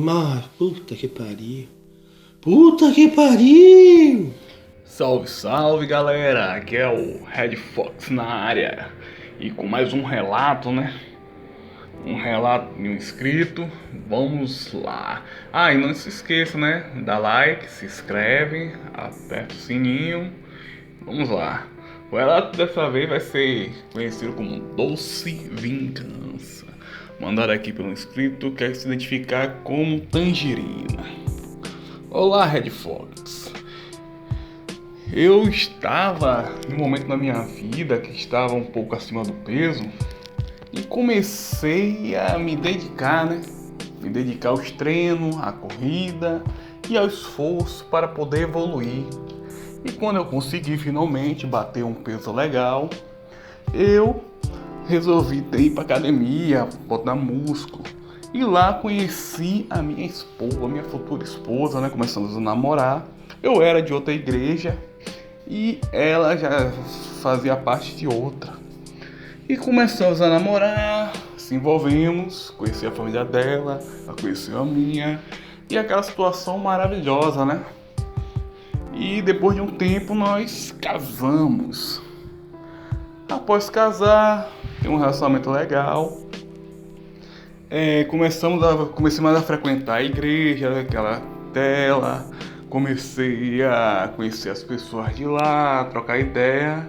Mas, puta que pariu. Puta que pariu! Salve, salve galera, aqui é o Red Fox na área e com mais um relato, né? Um relato de um inscrito, vamos lá. E não se esqueça, né? Dá like, se inscreve, aperta o sininho, vamos lá. O relato dessa vez vai ser conhecido como Doce Vingança. Mandado aqui pelo inscrito, quer se identificar como Tangerina. Olá, Red Fox. Eu estava em um momento na minha vida que estava um pouco acima do peso e comecei a me dedicar, né? Me dedicar aos treinos, à corrida e ao esforço para poder evoluir. E quando eu consegui finalmente bater um peso legal, eu resolvi ir para academia, botar músculo. E lá conheci a minha esposa, a minha futura esposa, né? Começamos a namorar. Eu era de outra igreja e ela já fazia parte de outra. E começamos a namorar, se envolvemos, conheci a família dela, ela conheceu a minha. E aquela situação maravilhosa, né? E depois de um tempo nós casamos. Após casar, tem um relacionamento legal. Comecei mais a frequentar a igreja, aquela dela. Comecei a conhecer as pessoas de lá, trocar ideia.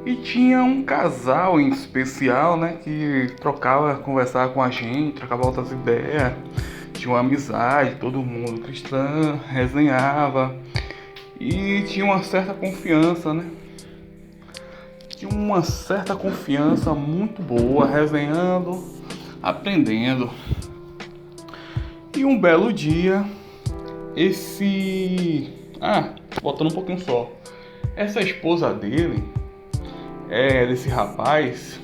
E tinha um casal em especial, né, que conversava com a gente, trocava outras ideias. Tinha uma amizade, todo mundo cristão, resenhava. E tinha uma certa confiança, né? Tinha uma certa confiança muito boa, resenhando, aprendendo. E um belo dia, voltando um pouquinho só. Essa esposa desse rapaz,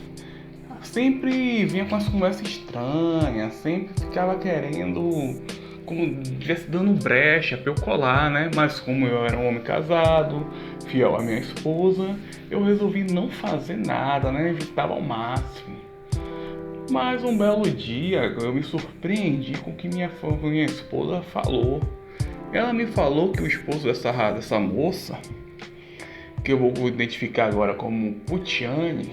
sempre vinha com as conversas estranhas, sempre ficava querendo, como estivesse dando brecha pra eu colar, né? Mas como eu era um homem casado, fiel à minha esposa, eu resolvi não fazer nada, né? Evitava ao máximo. Mas um belo dia eu me surpreendi com o que minha esposa falou. Ela me falou que o esposo dessa moça, que eu vou identificar agora como Putiane,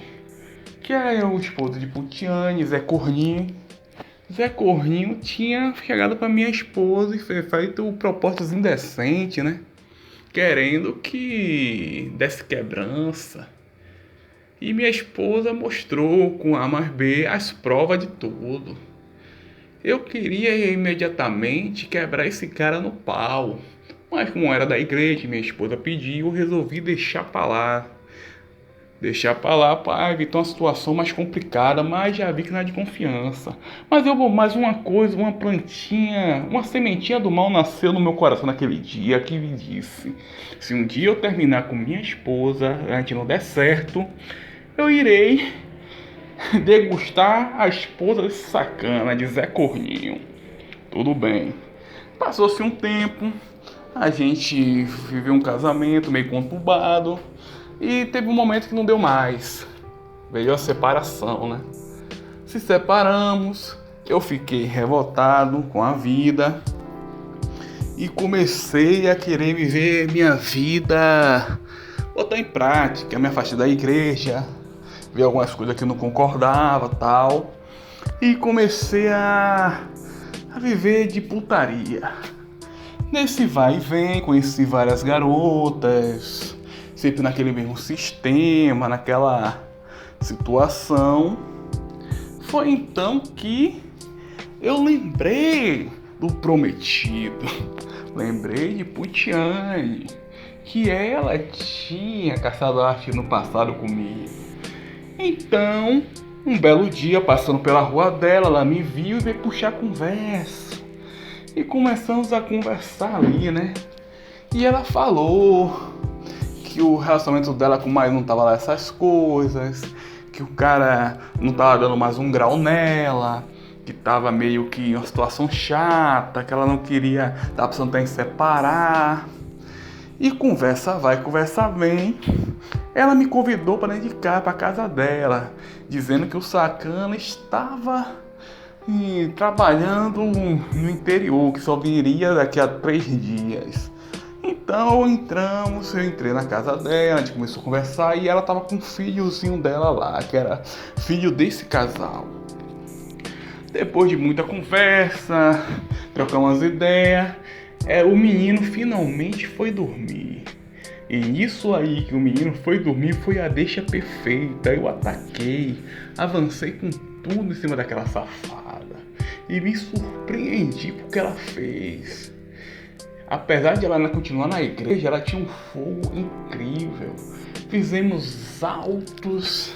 que é o esposo de Putiane, Zé Corninho. Zé Corninho tinha chegado para minha esposa e feito propostas indecentes, né? Querendo que desse quebrança. E minha esposa mostrou com A mais B as provas de tudo. Eu queria imediatamente quebrar esse cara no pau. Mas como era da igreja e minha esposa pediu, eu resolvi deixar pra lá. Para evitar uma situação mais complicada, mas já vi que não é de confiança. Mais uma coisa, uma plantinha, uma sementinha do mal nasceu no meu coração naquele dia que me disse: se um dia eu terminar com minha esposa, a gente não der certo, eu irei degustar a esposa desse sacana de Zé Corninho. Tudo bem. Passou-se um tempo, a gente viveu um casamento meio conturbado e teve um momento que não deu mais. Veio a separação, né? Se separamos, eu fiquei revoltado com a vida e comecei a querer viver minha vida, botar em prática, me afastei da igreja, vi algumas coisas que eu não concordava, tal, e comecei a viver de putaria. Nesse vai e vem, conheci várias garotas, sempre naquele mesmo sistema, naquela situação. Foi então que eu lembrei do prometido, lembrei de Putiane, que ela tinha caçado arte no passado comigo. Então, um belo dia, passando pela rua dela, ela me viu e veio puxar conversa. E começamos a conversar ali, né? E ela falou que o relacionamento dela com o marido não tava lá essas coisas, que o cara não tava dando mais um grau nela, que tava meio que uma situação chata, que ela não queria, tava precisando até em separar. E conversa vai, conversa vem. Ela me convidou para dedicar para casa dela, dizendo que o sacana estava e trabalhando no interior, que só viria daqui a 3 dias. Então eu entrei na casa dela, a gente começou a conversar e ela tava com um filhozinho dela lá, que era filho desse casal. Depois de muita conversa, trocamos umas ideias, o menino finalmente foi dormir. E nisso aí que o menino foi dormir foi a deixa perfeita. Eu ataquei, avancei com tudo em cima daquela safada e me surpreendi com o que ela fez. Apesar de ela ainda continuar na igreja, ela tinha um fogo incrível. Fizemos altas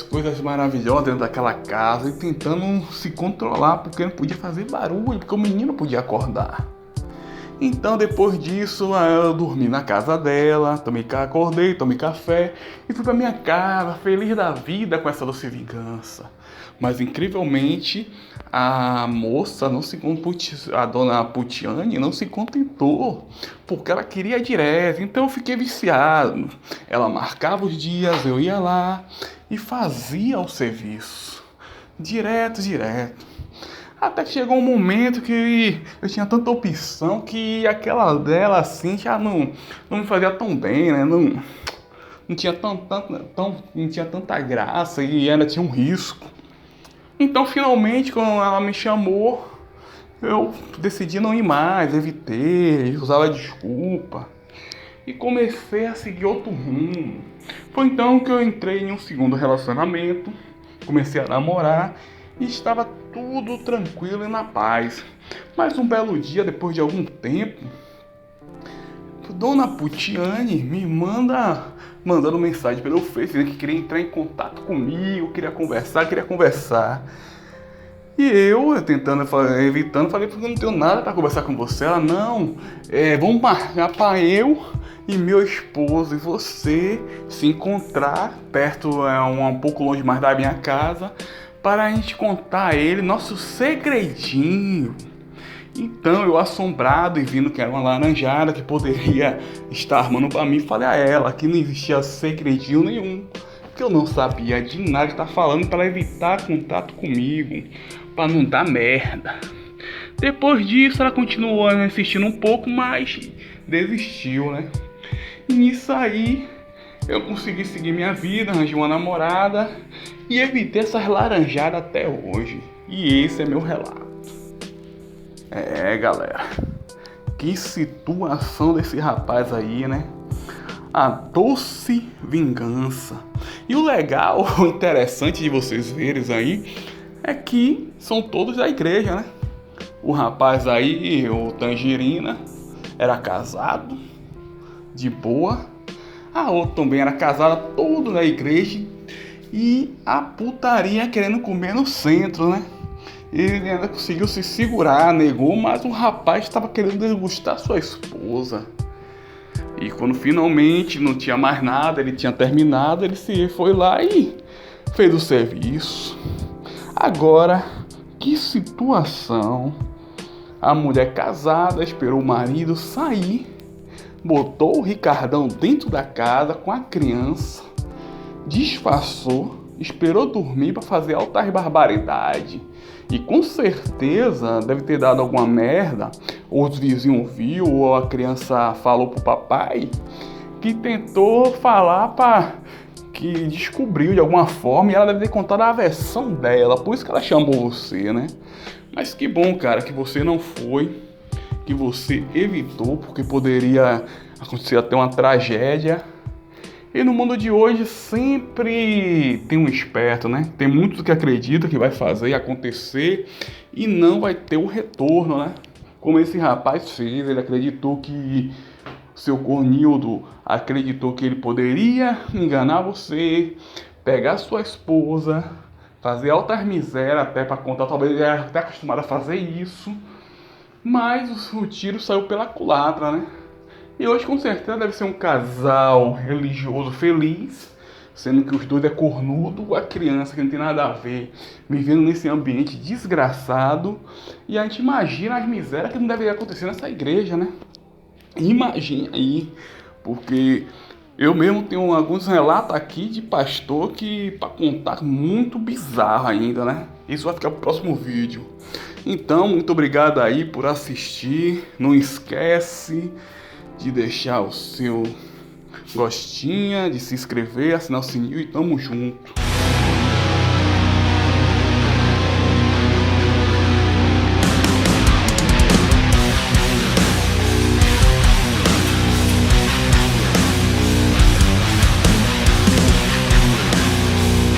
coisas maravilhosas dentro daquela casa e tentando se controlar porque não podia fazer barulho, porque o menino podia acordar. Então depois disso eu dormi na casa dela, acordei, tomei café e fui pra minha casa, feliz da vida com essa doce vingança. Mas incrivelmente a moça a dona Putiane não se contentou, porque ela queria direto, então eu fiquei viciado. Ela marcava os dias, eu ia lá e fazia o serviço, direto. Até que chegou um momento que eu tinha tanta opção que aquela dela assim já não me fazia tão bem, né? Não tinha não tinha tanta graça e ainda tinha um risco. Então finalmente quando ela me chamou, eu decidi não ir mais, evitei, usava desculpa e comecei a seguir outro rumo. Foi então que eu entrei em um segundo relacionamento, comecei a namorar e estava tudo tranquilo e na paz. Mas um belo dia, depois de algum tempo, Dona Putiane me mandando mensagem pelo Facebook que queria entrar em contato comigo, queria conversar. E eu evitando, falei, porque eu não tenho nada para conversar com você. Ela, não, vamos marcar para eu e meu esposo e você se encontrar perto, um pouco longe mais da minha casa, para a gente contar a ele nosso segredinho. Então eu, assombrado e vendo que era uma laranjada que poderia estar armando para mim, falei a ela que não existia segredinho nenhum, que eu não sabia de nada que tá falando, para evitar contato comigo, para não dar merda. Depois disso ela continuou insistindo um pouco, mas desistiu, né? E nisso aí eu consegui seguir minha vida, arranjei uma namorada e evitei essas laranjadas até hoje. E esse é meu relato. Galera, que situação desse rapaz aí, né? A doce vingança. E o legal, o interessante de vocês verem aí, é que são todos da igreja, né? O rapaz aí, o Tangerina, era casado, de boa. A outra também era casada, todo na igreja. E a putaria querendo comer no centro, né? Ele ainda conseguiu se segurar, negou, mas o rapaz estava querendo degustar sua esposa. E quando finalmente não tinha mais nada, ele tinha terminado, ele foi lá e fez o serviço. Agora, que situação. A mulher casada esperou o marido sair, botou o Ricardão dentro da casa com a criança, disfarçou, esperou dormir para fazer altas barbaridades. E com certeza deve ter dado alguma merda, ou os vizinhos viu, ou a criança falou pro papai, que tentou falar que descobriu de alguma forma, e ela deve ter contado a versão dela, por isso que ela chamou você, né? Mas que bom, cara, que você não foi, que você evitou, porque poderia acontecer até uma tragédia. E no mundo de hoje sempre tem um esperto, né? Tem muitos que acreditam que vai fazer acontecer e não vai ter o retorno, né? Como esse rapaz fez, ele acreditou que seu Cornildo acreditou que ele poderia enganar você, pegar sua esposa, fazer altas misérias até para contar, talvez ele era até acostumado a fazer isso, mas o tiro saiu pela culatra, né? E hoje com certeza deve ser um casal religioso feliz, sendo que os dois é cornudo, a criança que não tem nada a ver, vivendo nesse ambiente desgraçado. E a gente imagina as misérias que não deveria acontecer nessa igreja, né? Imagina aí, porque Eu mesmo tenho alguns relatos aqui de pastor que, para contar, muito bizarro ainda, né? Isso vai ficar pro próximo vídeo. Então, muito obrigado aí por assistir. Não esquece de deixar o seu gostinha, de se inscrever, assinar o sininho e tamo junto.